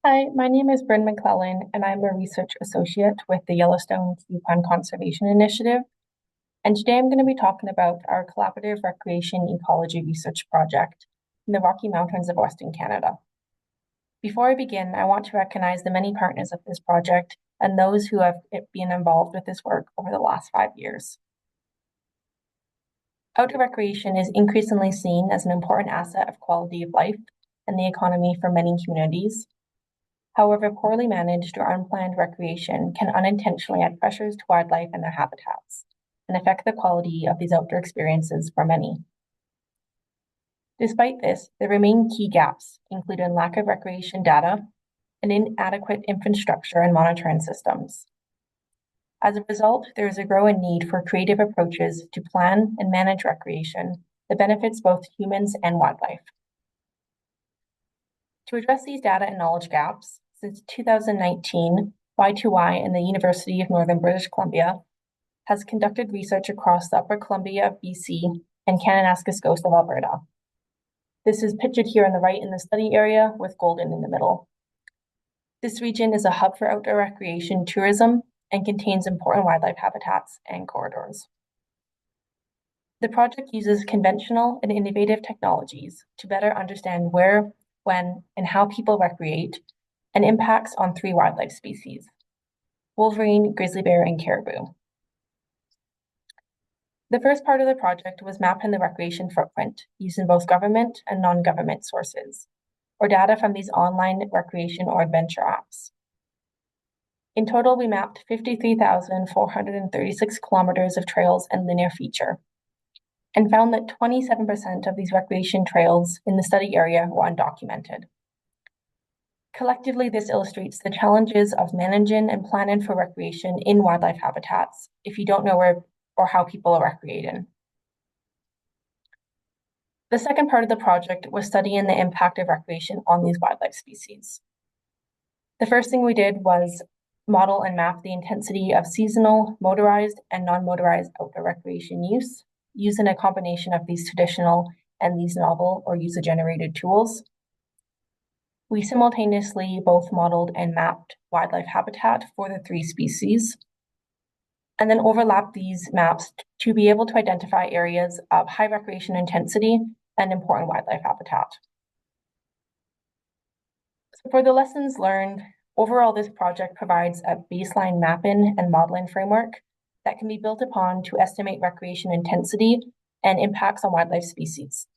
Hi, my name is Brynn McLellan, and I'm a research associate with the Yellowstone Yukon Conservation Initiative. And today I'm going to be talking about our collaborative recreation ecology research project in the Rocky Mountains of Western Canada. Before I begin, I want to recognize the many partners of this project and those who have been involved with this work over the last 5 years. Outdoor recreation is increasingly seen as an important asset of quality of life and the economy for many communities. However, poorly managed or unplanned recreation can unintentionally add pressures to wildlife and their habitats and affect the quality of these outdoor experiences for many. Despite this, there remain key gaps, including lack of recreation data and inadequate infrastructure and monitoring systems. As a result, there is a growing need for creative approaches to plan and manage recreation that benefits both humans and wildlife. To address these data and knowledge gaps, since 2019, Y2Y and the University of Northern British Columbia has conducted research across the Upper Columbia of BC and Kananaskis of Alberta. This is pictured here on the right in the study area with Golden in the middle. This region is a hub for outdoor recreation tourism and contains important wildlife habitats and corridors. The project uses conventional and innovative technologies to better understand where, when, and how people recreate and impacts on 3 wildlife species: wolverine, grizzly bear, and caribou. The first part of the project was mapping the recreation footprint using both government and non-government sources, or data from these online recreation or adventure apps. In total, we mapped 53,436 kilometers of trails and linear feature, and found that 27% of these recreation trails in the study area were undocumented. Collectively, this illustrates the challenges of managing and planning for recreation in wildlife habitats if you don't know where or how people are recreating. The second part of the project was studying the impact of recreation on these wildlife species. The first thing we did was model and map the intensity of seasonal, motorized, and non-motorized outdoor recreation use using a combination of these traditional and these novel or user-generated tools. We simultaneously both modeled and mapped wildlife habitat for the 3 species, and then overlapped these maps to be able to identify areas of high recreation intensity and important wildlife habitat. So for the lessons learned, overall, this project provides a baseline mapping and modeling framework that can be built upon to estimate recreation intensity and impacts on wildlife species.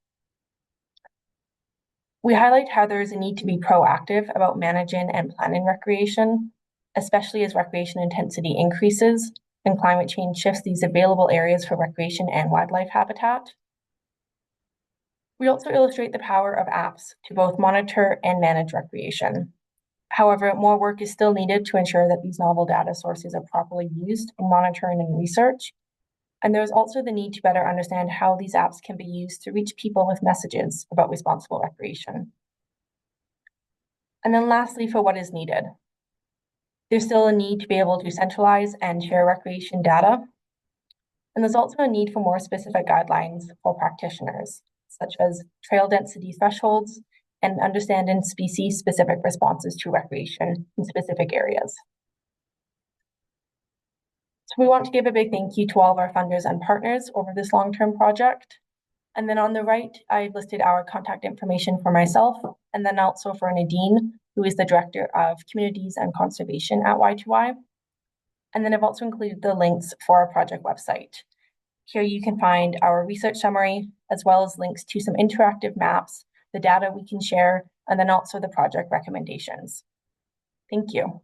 We highlight how there is a need to be proactive about managing and planning recreation, especially as recreation intensity increases and climate change shifts these available areas for recreation and wildlife habitat. We also illustrate the power of apps to both monitor and manage recreation. However, more work is still needed to ensure that these novel data sources are properly used in monitoring and research. And there's also the need to better understand how these apps can be used to reach people with messages about responsible recreation. And then lastly, for what is needed. There's still a need to be able to centralize and share recreation data. And there's also a need for more specific guidelines for practitioners, such as trail density thresholds and understanding species-specific responses to recreation in specific areas. So we want to give a big thank you to all of our funders and partners over this long-term project. And then on the right, I've listed our contact information for myself, and then also for Nadine, who is the Director of Communities and Conservation at Y2Y. And then I've also included the links for our project website. Here you can find our research summary, as well as links to some interactive maps, the data we can share, and then also the project recommendations. Thank you.